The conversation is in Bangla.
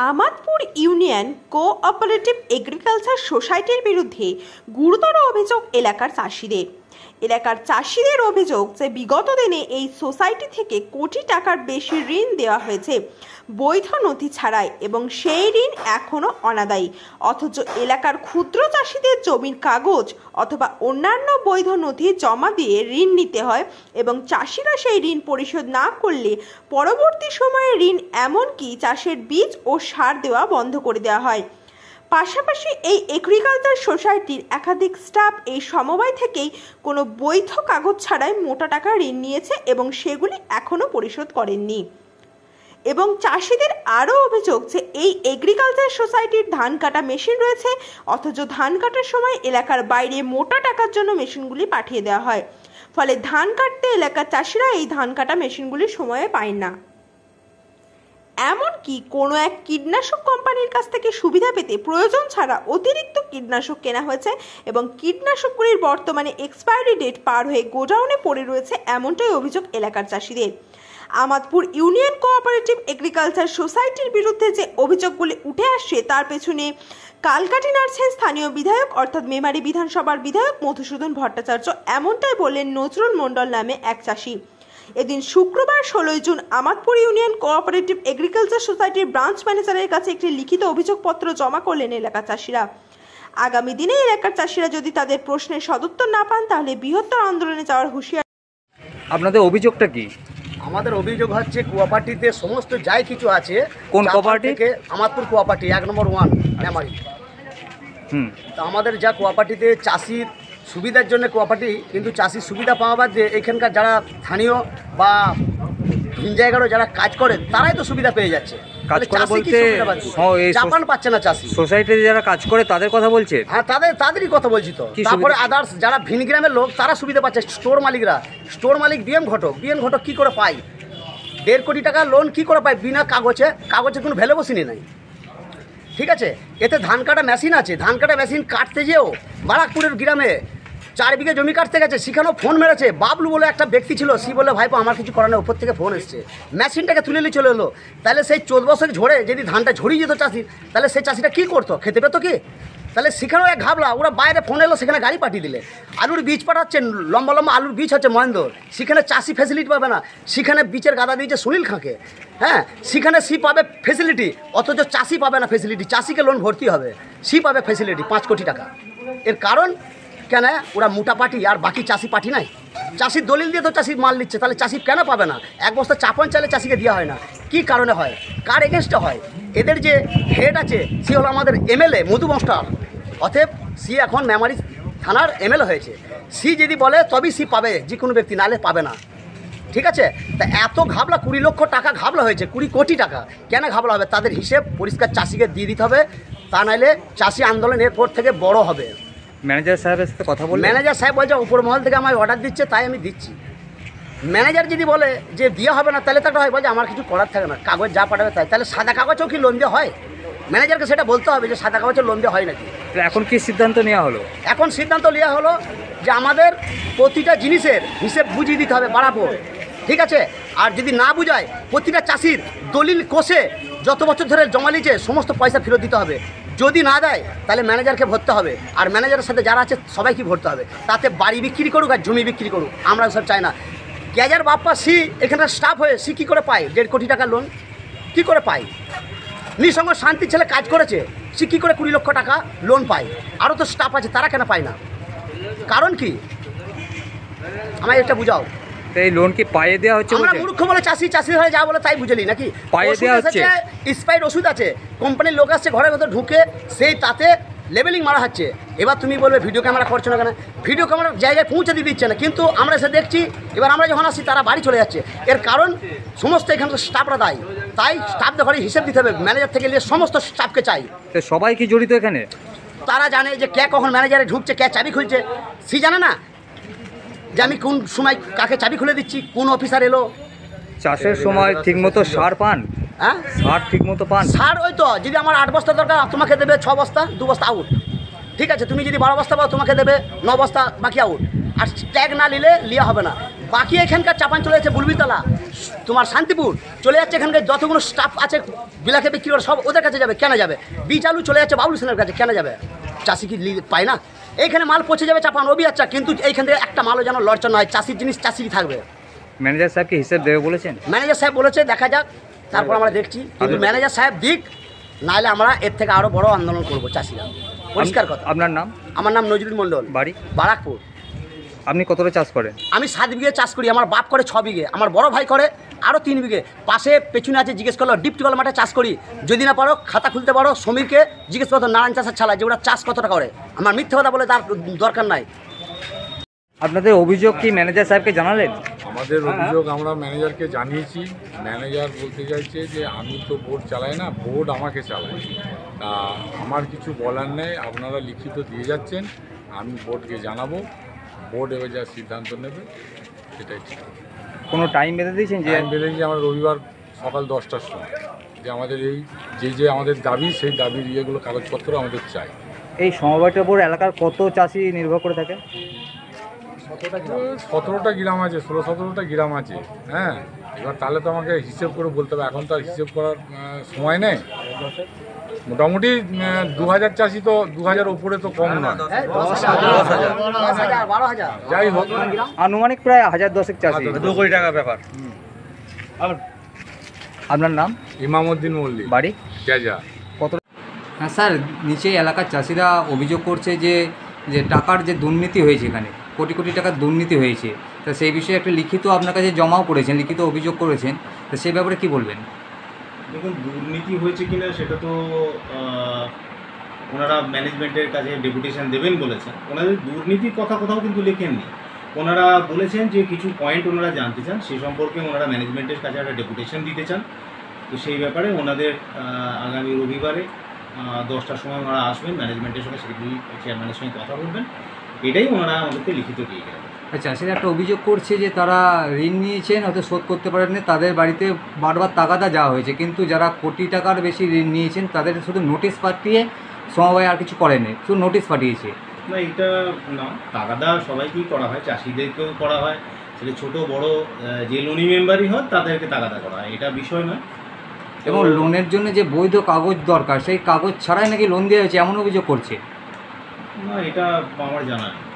আমাদপুর ইউনিয়ন কোঅপারেটিভ এগ্রিকালচার সোসাইটির বিরুদ্ধে গুরুতর অভিযোগ এলাকার চাষিদের অভিযোগ যে বিগত দিনে এই সোসাইটি থেকে কোটি টাকার বেশি ঋণ দেওয়া হয়েছে বৈধ নথি ছাড়াই এবং সেই ঋণ এখনো অনাদায়ী, অথচ এলাকার ক্ষুদ্র চাষিদের জমির কাগজ অথবা অন্যান্য বৈধ নথি জমা দিয়ে ঋণ নিতে হয় এবং চাষিরা সেই ঋণ পরিশোধ না করলে পরবর্তী সময়ে ঋণ এমনকি চাষের বীজ ও সার দেওয়া বন্ধ করে দেওয়া হয়। পাশাপাশি এই এগ্রিকালচার সোসাইটির একাধিক স্টাফ এই সমবায় থেকেই কোনো বৈধ কাগজ ছাড়াই মোটা টাকা ঋণ নিয়েছে এবং সেগুলি এখনো পরিশোধ করেননি। এবং চাষিদের আরও অভিযোগ যে এই এগ্রিকালচার সোসাইটির ধান কাটা মেশিন রয়েছে, অথচ ধান কাটার সময় এলাকার বাইরে মোটা টাকার জন্য মেশিনগুলি পাঠিয়ে দেওয়া হয়, ফলে ধান কাটতে এলাকার চাষিরা এই ধান কাটা মেশিনগুলি সময়ে পায় না। এমনকি কোনো এক কীটনাশক কোম্পানির কাছ থেকে সুবিধা পেতে প্রয়োজন ছাড়া অতিরিক্ত কীটনাশক কেনা হয়েছে এবং কীটনাশকগুলির বর্তমানে এক্সপায়ারি ডেট পার হয়ে গোডাউনে পড়ে রয়েছে, এমনটাই অভিযোগ এলাকার চাষিদের। আমাদপুর ইউনিয়ন কোঅপারেটিভ এগ্রিকালচার সোসাইটির বিরুদ্ধে যে অভিযোগগুলি উঠে আসছে তার পেছনে কালকাঠি নাড়ছেন স্থানীয় বিধায়ক অর্থাৎ মেমারি বিধানসভার বিধায়ক মধুসূদন ভট্টাচার্য, এমনটাই বললেন নজরুল মণ্ডল নামে এক চাষি। এদিন শুক্রবার 16 June Amadpur union cooperative agriculture সোসাইটির ব্রাঞ্চ ম্যানেজারের কাছে একটি লিখিত অভিযোগপত্র জমা করলেন এলাকার চাষিরা। আগামী দিনে এলাকার চাষিরা যদি তাদের প্রশ্নের সদুত্তর না পান তাহলে বৃহত্তর আন্দোলনে যাওয়ার হুঁশিয়ারি। আপনাদের অভিযোগটা কি? আমাদের অভিযোগ হচ্ছে কোঅপারেটিভে সমস্ত যাই কিছু আছে। কোন কোঅপারেটিভ? আমাদপুর কোঅপারেটিভ 1 নম্বর 1 মেমারি। তো আমাদের যা কোঅপারেটিভে চাষির সুবিধার জন্য কোঅপারেটিভ, কিন্তু চাষির সুবিধা পাওয়ার যে এখানকার যারা স্থানীয় বা ভিন জায়গারও যারা কাজ করে তারাই তো সুবিধা পেয়ে যাচ্ছে। কাজ করে বলতে জাপান পাচ্ছে না চাষি। সোসাইটিতে যারা কাজ করে তাদের কথা বলছে? হ্যাঁ, তাদেরই কথা বলছি। তো তারপরে আদার্স যারা ভিন গ্রামের লোক তারা সুবিধা পাচ্ছে। স্টোর মালিক বিএম ঘটক কী করে পায় 1.5 কোটি টাকা লোন? কী করে পায় বিনা কাগজে কোনো ভ্যালুয়েশনই নাই। ঠিক আছে, এতে ধান কাটা মেশিন আছে, ধান কাটা মেশিন কাটতে যেও বারাকপুরের গ্রামে 4 বিঘে জমি কাটতে গেছে, সেখানেও ফোন মেরেছে। বাবলু বলে একটা ব্যক্তি ছিল, সে বলে ভাইপো আমার কিছু করার নেই, উপর থেকে ফোন এসছে, মেশিনটাকে তুলে নিয়ে চলে এলো। তাহলে সেই 14 বছর ঝড়ে যদি ধানটা ঝরিয়ে যেত চাষি, তাহলে সেই চাষিটা কী করতো? খেতে পেতো কি? তাহলে সেখানেও এক ঘাবলা, ওরা বাইরে ফোন এলো, সেখানে গাড়ি পাঠিয়ে দিলে। আলুর বীজ পাঠাচ্ছেন, লম্বা আলুর বীজ হচ্ছে মহেন্দ্র, সেখানে চাষি ফেসিলিটি পাবে না। সেখানে বীজের গাদা দিয়েছে সুনীল খাঁকে। হ্যাঁ, সেখানে সি পাবে ফেসিলিটি, অথচ চাষি পাবে না ফেসিলিটি। চাষিকে লোন ভর্তি হবে, সি পাবে ফেসিলিটি 5 কোটি টাকা। এর কারণ কেন? ওরা মোটা পার্টি আর বাকি চাষি পার্টি নাই। চাষির দলিল দিয়ে তো চাষি মাল নিচ্ছে, তাহলে চাষি কেন পাবে না? 1 বস্তা চাপন চালে চাষিকে দেওয়া হয় না। কী কারণে হয়? কার এগেনস্টে হয়? এদের যে হেড আছে সে হলো আমাদের এমএলএ মধু মাস্টার। অতএব সি এখন মেমারি থানার এমএলএ হয়েছে। সি যদি বলে তবেই সি পাবে যে কোনো ব্যক্তি, নাহলে পাবে না। ঠিক আছে, তা এত ঘাবলা 20 লক্ষ টাকা ঘাবলা হয়েছে, 20 কোটি টাকা কেন ঘাবলা হবে? তাদের হিসেব পরিষ্কার চাষিকে দিয়ে দিতে হবে, তা নাহলে চাষি আন্দোলন এরপর থেকে বড় হবে। ম্যানেজার সাহেবের সাথে কথা বলে? ম্যানেজার সাহেব বলছে উপর মহল থেকে আমায় অর্ডার দিচ্ছে, তাই আমি দিচ্ছি। ম্যানেজার যদি বলে যে দেওয়া হবে না, তাহলে তাটা হয় বলছে আমার কিছু করার থাকে না, কাগজ যা পাঠাবে তাই। তাহলে সাদা কাগজেও কি লোন দেওয়া হয়? ম্যানেজারকে সেটা বলতে হবে যে সাদা কাগজের লোন দেওয়া হয় নাকি। এখন কি সিদ্ধান্ত নেওয়া হলো? এখন সিদ্ধান্ত নেওয়া হলো যে আমাদের প্রতিটা জিনিসের হিসেব বুঝিয়ে দিতে হবে বরাবর। ঠিক আছে, আর যদি না বুঝায় প্রতিটা চাষির দলিল কষে যত বছর ধরে জমা নিয়েছে সমস্ত পয়সা ফেরত দিতে হবে। যদি না দেয় তাহলে ম্যানেজারকে ভরতে হবে, আর ম্যানেজারের সাথে যারা আছে সবাইকে ভরতে হবে। তাতে বাড়ি বিক্রি করুক আর জমি বিক্রি করুক, আমরা সব চাই না। গ্যাজার বাপ্পা সি এখানকার স্টাফ হয়ে সি কী করে পায় 1.5 কোটি টাকা লোন? কী করে পায়? নিঃসঙ্গ শান্তির ছেলে কাজ করেছে, সে কী করে 20 লক্ষ টাকা লোন পায়? আরও তো স্টাফ আছে, তারা কেন পায় না? কারণ কি আমায় এটা বুঝাও। এই লোন কি পাইয়ে দেওয়া হচ্ছে? আমরা মূর্খ বলে চাষি হয়ে যা বলে তাই বুঝলি নাকি? পাইয়ে দেওয়া হচ্ছে, এক্সপায়ার্ড ওষুধ আছে, কোম্পানির লোক আসছে ঘরের ভেতর ঢুকে সেই তাতে লেবেলিং মারা হচ্ছে। এবার তুমি বলবে ভিডিও ক্যামেরা করছো না কেন? ভিডিও ক্যামেরা জায়গায় পৌঁছে দিয়ে দিচ্ছে না, কিন্তু আমরা এসে দেখছি। এবার আমরা যখন আসি তারা বাড়ি চলে যাচ্ছে। এর কারণ সমস্ত এখানকার স্টাফরা দায়ী। তাই স্টাফদের ঘরে হিসেব দিতে হবে, ম্যানেজার থেকে নিয়ে সমস্ত স্টাফকে চাই। সবাই কি জড়িত এখানে? তারা জানে যে কে কখন ম্যানেজারে ঢুকছে, কে চাবি খুলছে, সে জানে না যে আমি কোন সময় কাকে চাবি খুলে দিচ্ছি, কোন অফিসার এলো। চাষের সময় ঠিকমতো সার পান? হ্যাঁ, সার ঠিকমতো পান? সার ওই তো, যদি আমার 8 বস্তা দরকার তোমাকে দেবে 6 বস্তা, 2 বস্তা আউট। ঠিক আছে, তুমি যদি 12 বস্তা পাও তোমাকে দেবে 9 বস্তা বাকি আউট। আর ট্যাগ না নিলে লিয়া হবে না। বাকি এখানকার চাপান চলে যাচ্ছে বুলবিতলা, তোমার শান্তিপুর চলে যাচ্ছে, এখানকার যতগুলো স্টাফ আছে বিলাকে বিক্রি করে সব ওদের কাছে যাবে, কেন যাবে? বীজ আলু চলে যাচ্ছে বাবুল সেনের কাছে, কেন যাবে? চাষি কি পায় না? এইখানে মাল পচে যাবে চাপান রবি, আচ্ছা, কিন্তু এইখান থেকে একটা মালও যেন লড়চা নয়, চাষির জিনিস চাষিরই থাকবে। ম্যানেজার সাহেবকে হিসেব দেবে বলেছেন? ম্যানেজার সাহেব বলেছে দেখা যাক, তারপর আমরা দেখছি, কিন্তু ম্যানেজার সাহেব দিক, নাহলে আমরা এর থেকে আরও বড় আন্দোলন করবো চাষিরা, পরিষ্কার কথা। আপনার নাম? আমার নাম নজরুল মণ্ডল, বাড়ি? বারাকপুর। আপনি কতটা চাষ করেন? আমি 7 বিঘে চাষ করি, আমার বাপ করে 6 বিঘে, আমার বড় ভাই করে আরও 3 বিঘে, পাশে পেছনে আছে, জিজ্ঞেস করলো ডিপ টিউবওয়েল মাঠে চাষ করি, যদি না পারো খাতা খুলতে পারো, সমীরকে জিজ্ঞেস করতো নারায়ণ চাষের ছাড়া যে ওরা চাষ কতটা করে, আমার মিথ্যে কথা বলে তার দরকার নাই। আপনাদের অভিযোগ কি ম্যানেজার সাহেবকে জানালেন? আমাদের অভিযোগ আমরা ম্যানেজারকে জানিয়েছি। ম্যানেজার বলতে চাইছে যে আমি তো বোর্ড চালাই না, বোর্ড আমাকে চালায়, তা আমার কিছু বলার নেই, আপনারা লিখিত দিয়ে যাচ্ছেন, আমি বোর্ডকে জানাবো, বোর্ড এবার যা সিদ্ধান্ত নেবে সেটাই ঠিক। কোনো টাইম বেঁধে দিয়েছেন যে? টাইম বেঁধেছি আমরা রবিবার সকাল 10টার সময়, যে আমাদের এই যে আমাদের দাবি, সেই দাবির ইয়েগুলো কাগজপত্র আমাদের চাই। এই সমবায়টার উপর এলাকার কত চাষি নির্ভর করে থাকে? 17টা গ্রাম আছে, 16-17টা গ্রাম আছে। হ্যাঁ, এবার তাহলে তো আমাকে হিসেব করে বলতে হবে, এখন তো আর হিসেব করার সময় নেই। মোটামুটি 2000 চাষি তো 2000 উপরে তো কম নয়। 12,000 যাই হোক, আনুমানিক প্রায় 1010 চাষি। 2 কোটি টাকা ব্যাপার। আপনার নাম? ইমামউদ্দিন মল্লিক, বাড়ি? কেজা। কত? হ্যাঁ স্যার, নিচে এলাকার চাষিরা অভিযোগ করছে যে টাকার যে দুর্নীতি হয়েছে, এখানে কোটি কোটি টাকার দুর্নীতি হয়েছে, তা সেই বিষয়ে একটা লিখিত আপনার কাছে জমাও করেছেন, লিখিত অভিযোগ করেছেন, তো সেই ব্যাপারে কি বলবেন? দেখুন, দুর্নীতি হয়েছে কিনা সেটা তো ওনারা ম্যানেজমেন্টের কাছে ডেপুটেশন দেবেন বলেছেন। ওনাদের দুর্নীতির কথা কোথাও কিন্তু লেখেননি। ওনারা বলেছেন যে কিছু পয়েন্ট ওনারা জানতে চান, সে সম্পর্কে ওনারা ম্যানেজমেন্টের কাছে একটা ডেপুটেশন দিতে চান। তো সেই ব্যাপারে ওনাদের আগামী রবিবারে 10টার সময় ওনারা আসবেন, ম্যানেজমেন্টের সঙ্গে সেক্রেটারি চেয়ারম্যানের সঙ্গে কথা বলবেন, এটাই ওনারা আমাদেরকে লিখিত দিয়ে গেলেন। চাষিরা একটা অভিযোগ করছে যে তারা ঋণ নিয়েছেন, হয়তো শোধ করতে পারেননি, তাদের বাড়িতে বারবার তাগাদা যাওয়া হয়েছে, কিন্তু যারা কোটি টাকার বেশি ঋণ নিয়েছেন তাদের শুধু নোটিশ পাঠিয়ে সমবায় আর কিছু করেনি, শুধু নোটিশ পাঠিয়েছে। না, এটা না, তাগাদা সবাইকেই করা হয়, চাষিদেরকেও করা হয়, সেটা ছোটো বড় যে লোনি মেম্বারই হয় তাদেরকে তাগাদা করা হয়, এটা বিষয় নয়। এবং লোনের জন্য যে বৈধ কাগজ দরকার, সেই কাগজ ছাড়াই নাকি লোন দেওয়া হয়েছে, এমন অভিযোগ করছে। না, এটা আমার জানা নেই।